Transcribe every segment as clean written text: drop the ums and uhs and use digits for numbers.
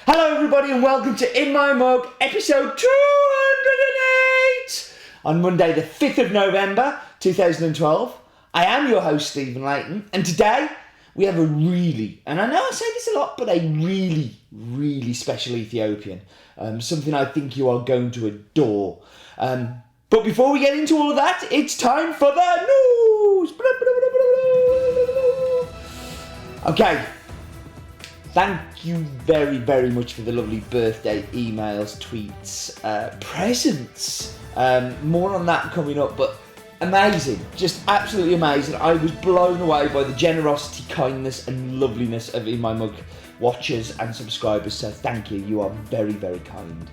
Hello everybody and welcome to In My Mug, episode 208 on Monday the 5th of November 2012. I am your host Stephen Layton and today we have a really, and I know I say this a lot, but a really special Ethiopian. Something I think you are going to adore. But before we get into all of that, it's time for the news! Okay. Thank you very much for the lovely birthday emails, tweets, presents. More on that coming up, but amazing. Just absolutely amazing. I was blown away by the generosity, kindness and loveliness of In My Mug watchers and subscribers, so thank you. You are very kind.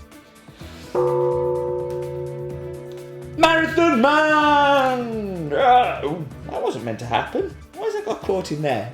Marathon Man! Oh, that wasn't meant to happen. Why has I got caught in there?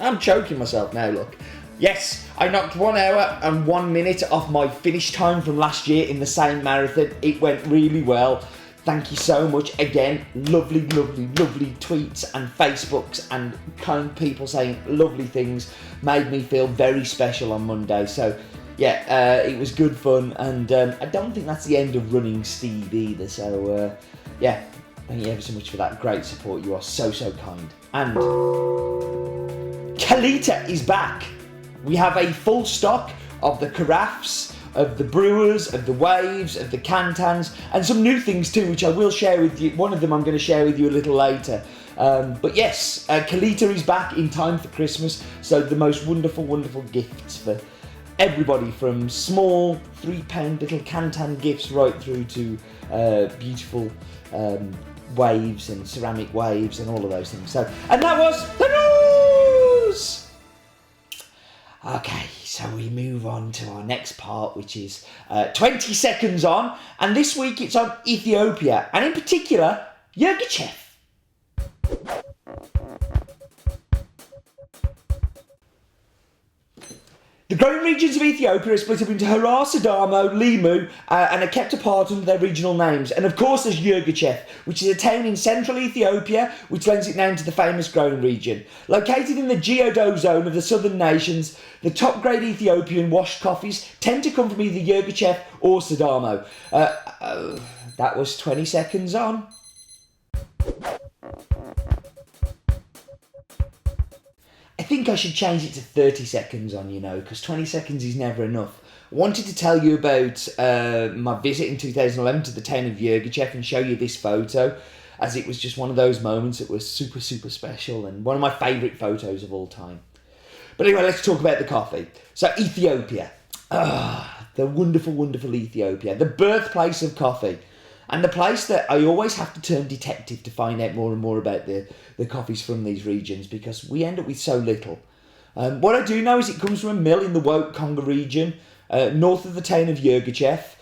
I'm choking myself now, look. Yes, I knocked 1 hour and 1 minute off my finish time from last year in the same marathon. It went really well. Thank you so much. Again, lovely tweets and Facebooks and kind people saying lovely things made me feel very special on Monday. So, yeah, it was good fun. And I don't think that's the end of running Steve either. So, yeah, thank you ever so much for that great support. You are so kind. And Kalita is back. We have a full stock of the carafes, of the brewers, of the waves, of the cantans, and some new things too, which I will share with you. One of them I'm going to share with you a little later. But yes, Kalita is back in time for Christmas, so the most wonderful gifts for everybody, from small £3 little cantan gifts right through to beautiful waves and ceramic waves and all of those things. So, and that was the news! Okay, so we move on to our next part, which is 20 seconds on, and this week it's on Ethiopia, and in particular, Yirgacheffe. The growing regions of Ethiopia are split up into Harar, Sidamo, Limu, and are kept apart under their regional names. And of course there's Yirgacheffe, which is a town in central Ethiopia, which lends its name to the famous growing region. Located in the Geodo zone of the southern nations, the top grade Ethiopian washed coffees tend to come from either Yirgacheffe or Sidamo. That was 20 seconds on. I think I should change it to 30 seconds on, because 20 seconds is never enough. I wanted to tell you about my visit in 2011 to the town of Yirgacheffe and show you this photo, as it was just one of those moments that was super special and one of my favourite photos of all time. But anyway, let's talk about the coffee. So Ethiopia. The wonderful Ethiopia. The birthplace of coffee. And the place that I always have to turn detective to find out more and more about the coffees from these regions, because we end up with so little. What I do know is it comes from a mill in the konga region, north of the town of Yirgacheffe,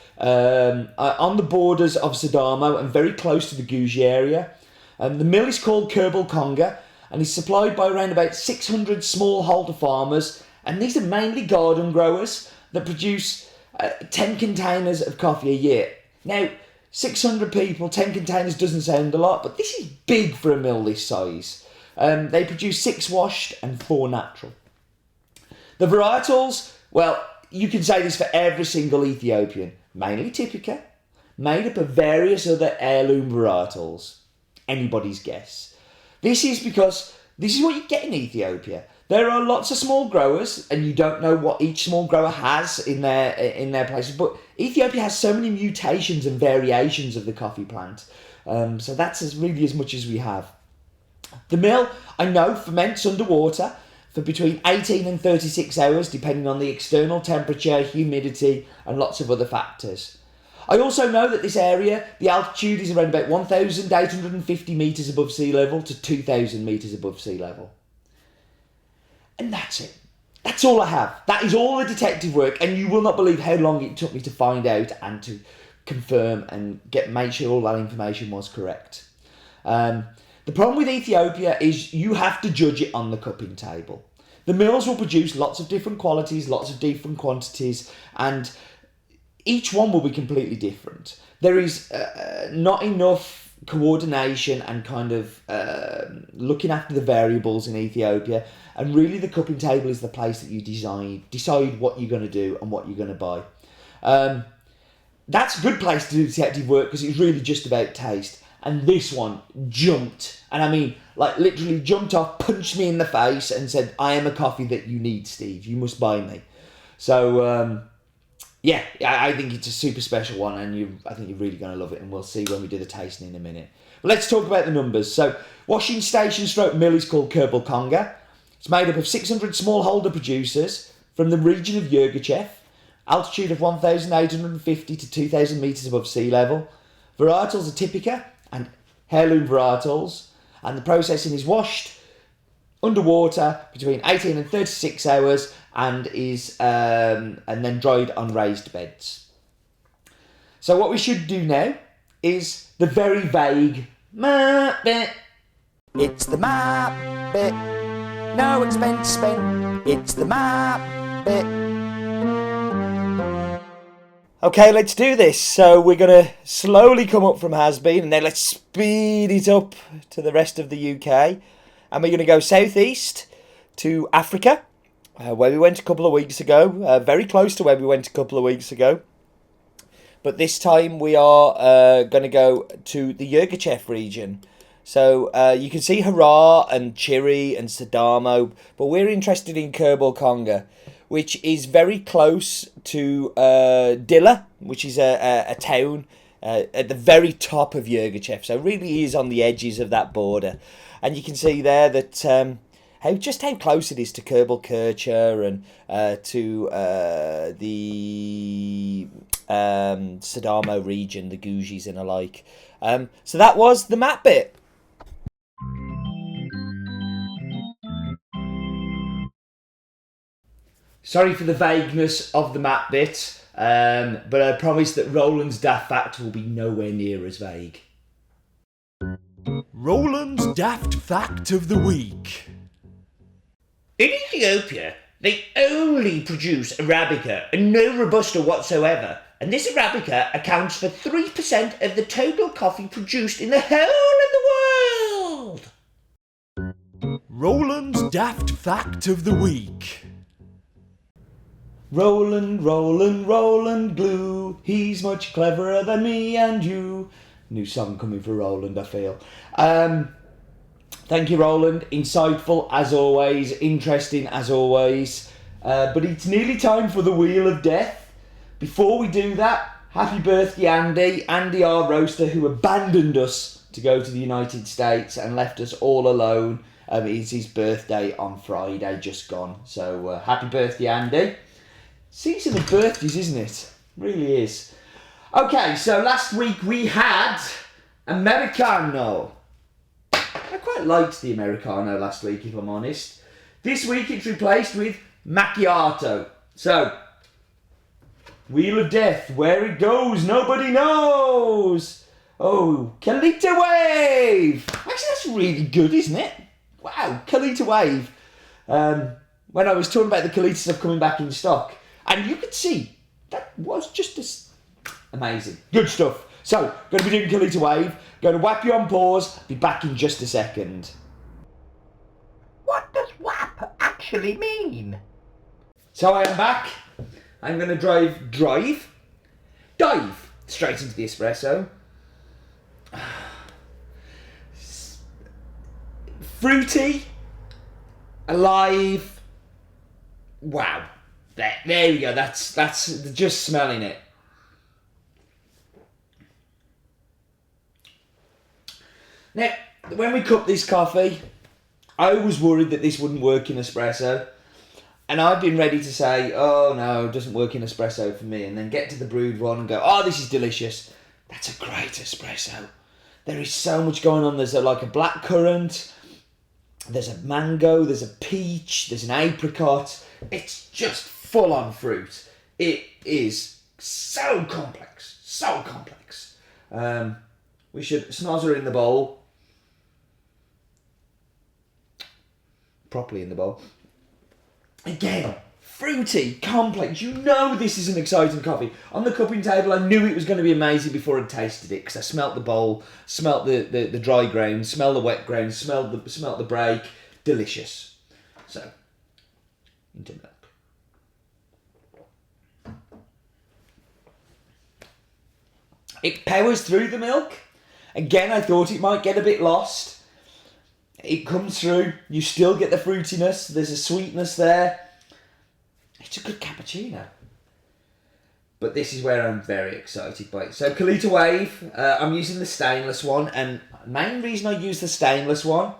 on the borders of Sidamo and very close to the Guji area. The mill is called kerbal konga and is supplied by around about 600 smallholder farmers, and these are mainly garden growers that produce 10 containers of coffee a year. Now, 600 people, 10 containers doesn't sound a lot, but this is big for a mill this size. They produce 6 washed and 4 natural. The varietals, well, you can say this for every single Ethiopian. Mainly Typica, made up of various other heirloom varietals. Anybody's guess. This is because this is what you get in Ethiopia. There are lots of small growers, and you don't know what each small grower has in their places. But Ethiopia has so many mutations and variations of the coffee plant. So that's really as much as we have. The mill, I know, ferments underwater for between 18 and 36 hours, depending on the external temperature, humidity, and lots of other factors. I also know that this area, the altitude is around about 1,850 metres above sea level to 2,000 metres above sea level. And that's it. That's all I have. That is all the detective work, and you will not believe how long it took me to find out and to confirm and make sure all that information was correct. The problem with Ethiopia is you have to judge it on the cupping table. The mills will produce lots of different qualities, lots of different quantities, and each one will be completely different. There is not enough coordination and kind of looking after the variables in Ethiopia. And really the cupping table is the place that you decide what you're going to do and what you're going to buy. That's a good place to do detective work because it's really just about taste. And this one jumped. And I mean, like literally jumped off, punched me in the face and said, I am a coffee that you need, Steve. You must buy me. So, yeah, I think it's a super special one and I think you're really going to love it. And we'll see when we do the tasting in a minute. But let's talk about the numbers. So, washing station stroke mill is called kerbal konga. It's made up of 600 smallholder producers from the region of Yirgacheffe, altitude of 1,850 to 2,000 metres above sea level. Varietals are typica and heirloom varietals, and the processing is washed underwater between 18 and 36 hours and is and then dried on raised beds. So what we should do now is the very vague map bit. It's the map bit. No expense spent. It's the map bit. Okay, let's do this. So we're going to slowly come up from has been and then let's speed it up to the rest of the UK. And we're going to go southeast to Africa, where we went a couple of weeks ago. Very close to where we went a couple of weeks ago. But this time we are going to go to the Yirgacheffe region. So you can see Harar and Chiri and Sidamo, but we're interested in kerbal konga, which is very close to Dilla, which is a town at the very top of Yirgacheffe. So really is on the edges of that border. And you can see there that how close it is to Kerbal Kircher and to the Sidamo region, the Gujis and alike. So that was the map bit. Sorry for the vagueness of the map bit, but I promise that Roland's daft fact will be nowhere near as vague. Roland's daft fact of the week. In Ethiopia, they only produce Arabica and no Robusta whatsoever, and this Arabica accounts for 3% of the total coffee produced in the whole of the world. Roland's daft fact of the week. Roland, Roland, Roland Glue, he's much cleverer than me and you. New song coming for Roland, I feel. Thank you, Roland. Insightful as always, interesting as always. But it's nearly time for the Wheel of Death. Before we do that, happy birthday, Andy. Andy, our roaster, who abandoned us to go to the United States and left us all alone. It's his birthday on Friday, just gone. So happy birthday, Andy. Season of birthdays, isn't it? Really is. Okay, so last week we had Americano. I quite liked the Americano last week, if I'm honest. This week it's replaced with Macchiato. So, Wheel of Death, where it goes, nobody knows. Oh, Kalita Wave. Actually, that's really good, isn't it? Wow, Kalita Wave. When I was talking about the Kalita stuff coming back in stock, and you could see, that was just as amazing. Good stuff. So, going to be doing Kalita Wave. Going to whap you on pause. Be back in just a second. What does WAP actually mean? So I am back. I'm going to dive straight into the espresso. Fruity, alive. Wow. There we go. That's just smelling it. Now, when we cup this coffee, I was worried that this wouldn't work in espresso. And I've been ready to say, oh no, it doesn't work in espresso for me. And then get to the brewed one and go, oh, this is delicious. That's a great espresso. There is so much going on. There's like a black currant. There's a mango. There's a peach. There's an apricot. It's just full on fruit. It is so complex. So complex. We should snozzer in the bowl. Properly in the bowl. Again, Fruity, complex. You know this is an exciting coffee. On the cupping table, I knew it was going to be amazing before I tasted it because I smelt the bowl, smelt the dry ground, smelled the wet ground, smelled the break. Delicious. So, into milk. It powers through the milk. Again, I thought it might get a bit lost. It comes through. You still get the fruitiness. There's a sweetness there. It's a good cappuccino. But this is where I'm very excited by it. So Kalita Wave, I'm using the stainless one. And the main reason I use the stainless one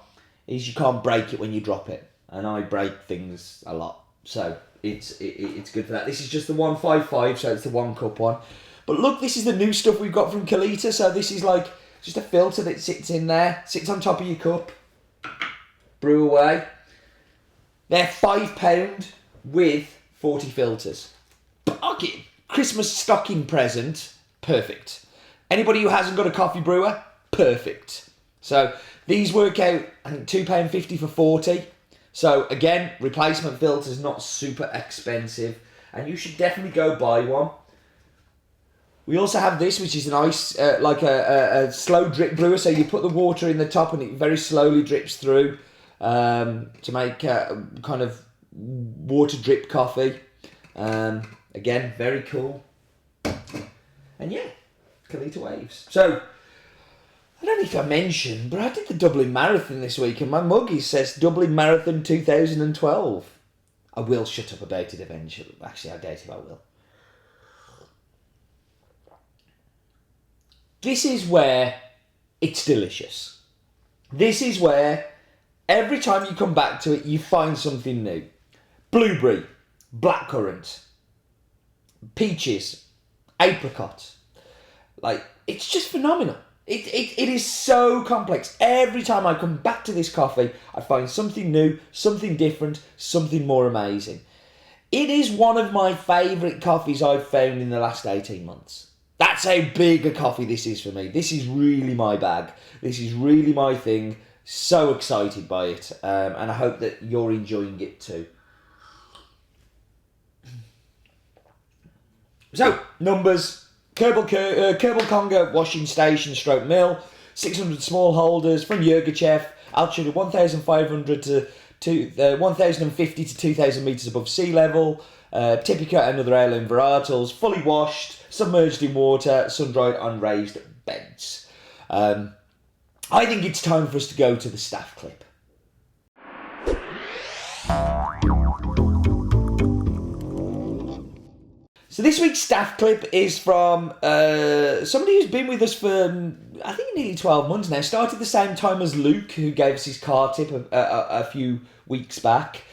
is you can't break it when you drop it. And I break things a lot. So it's good for that. This is just the 155, so it's the 1 cup one. But look, this is the new stuff we've got from Kalita. So this is like just a filter that sits in there. Sits on top of your cup. Brew away. They're £5 with 40 filters. Bargain. Christmas stocking present. Perfect. Anybody who hasn't got a coffee brewer? Perfect. So these work out, I think, £2.50 for 40. So again, replacement filters, not super expensive. And you should definitely go buy one. We also have this, which is an ice, like a slow drip brewer. So you put the water in the top and it very slowly drips through to make kind of water drip coffee. Again, very cool. And yeah, Kalita Waves. So, I don't know if I mentioned, but I did the Dublin Marathon this week and my muggy says Dublin Marathon 2012. I will shut up about it eventually. Actually, I doubt if I will. This is where it's delicious. This is where every time you come back to it, you find something new. Blueberry, blackcurrant, peaches, apricot. Like, it's just phenomenal. It is so complex. Every time I come back to this coffee, I find something new, something different, something more amazing. It is one of my favourite coffees I've found in the last 18 months. That's how big a coffee this is for me. This is really my bag. This is really my thing. So excited by it. And I hope that you're enjoying it too. So, numbers. Kerbal konga washing station stroke mill. 600 small holders from Yirgachev. Altitude of 1,500 to 1,050 to 2,000 metres above sea level. Typica and other heirloom varietals. Fully washed, submerged in water, sun-dried on raised beds. I think it's time for us to go to the staff clip. So this week's staff clip is from somebody who's been with us for, I think, nearly 12 months now. Started the same time as Luke, who gave us his car tip a few weeks back.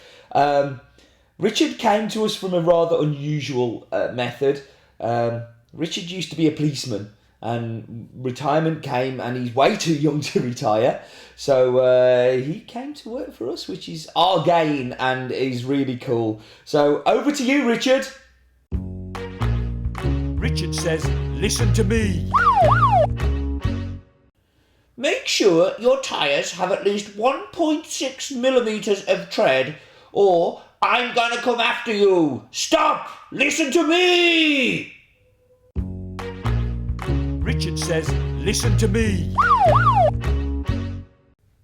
Richard came to us from a rather unusual method. Richard used to be a policeman, and retirement came, and he's way too young to retire. So he came to work for us, which is our gain and is really cool. So over to you, Richard. Richard says, listen to me. Make sure your tyres have at least 1.6 millimetres of tread, or I'm gonna come after you. Stop! Listen to me! Richard says, listen to me.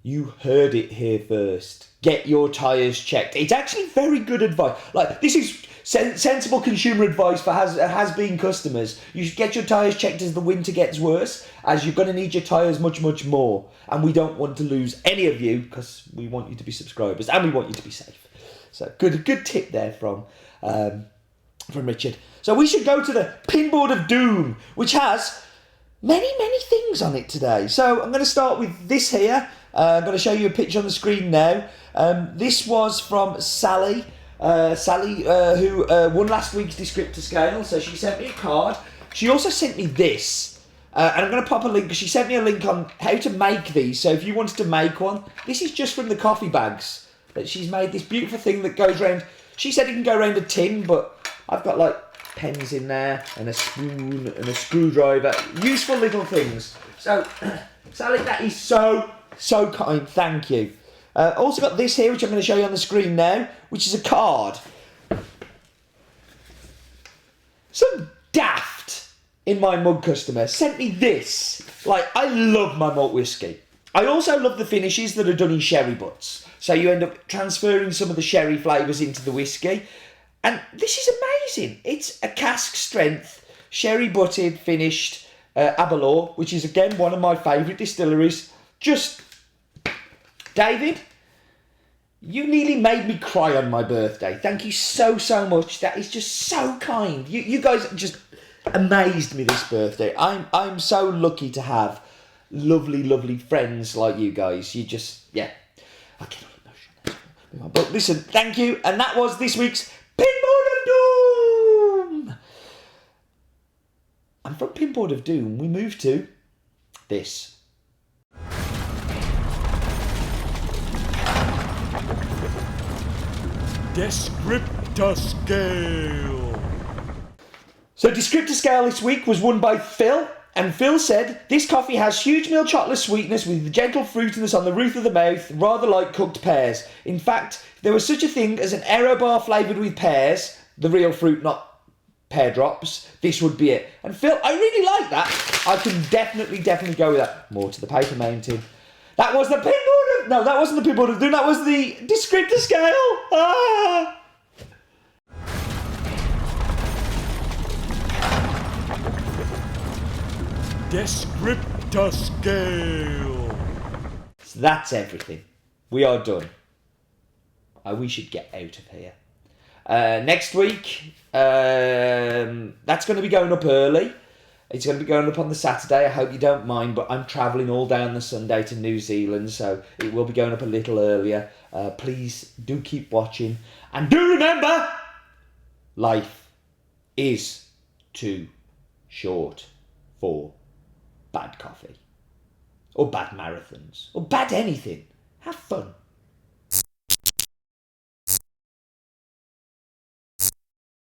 You heard it here first. Get your tyres checked. It's actually very good advice. Like, this is sensible consumer advice for has-been customers. You should get your tyres checked as the winter gets worse, as you're going to need your tyres much, much more. And we don't want to lose any of you, because we want you to be subscribers and we want you to be safe. So, good tip there from Richard. So we should go to the pinboard of doom, which has many things on it today. So I'm going to start with this here. I'm going to show you a picture on the screen now. This was from Sally. Sally, who won last week's descriptor scale. So she sent me a card. She also sent me this. And I'm going to pop a link, because she sent me a link on how to make these. So if you wanted to make one, this is just from the coffee bags that she's made, this beautiful thing that goes round. She said it can go around a tin, but I've got like pens in there and a spoon and a screwdriver. Useful little things. So, Sally, that is so kind. Thank you. Also got this here, which I'm going to show you on the screen now, which is a card. Some daft in my mug customer sent me this. Like, I love my malt whiskey. I also love the finishes that are done in sherry butts. So you end up transferring some of the sherry flavours into the whiskey. And this is amazing. It's a cask strength, sherry butted, finished Aberlour, which is again one of my favourite distilleries. Just, David, you nearly made me cry on my birthday. Thank you so much. That is just so kind. You guys just amazed me this birthday. I'm so lucky to have lovely friends like you guys. You just, yeah. I get all emotional. But listen, thank you. And that was this week's Pinboard of Doom. And from Pinboard of Doom, we move to this. Descriptor scale. So descriptor scale this week was won by Phil. And Phil said, this coffee has huge milk chocolate sweetness with gentle fruitiness on the roof of the mouth, rather like cooked pears. In fact, if there was such a thing as an Aero bar flavoured with pears, the real fruit, not pear drops, this would be it. And Phil, I really like that. I can definitely go with that. More to the paper mountain. That was the pinboard of... No, that wasn't the pinboard of doom. That was the descriptor scale. Ah! Descriptor scale. So that's everything. We are done. We should get out of here. Next week, that's going to be going up early. It's going to be going up on the Saturday. I hope you don't mind, but I'm travelling all down the Sunday to New Zealand, so it will be going up a little earlier. Please do keep watching. And do remember, life is too short for bad coffee. Or bad marathons. Or bad anything. Have fun.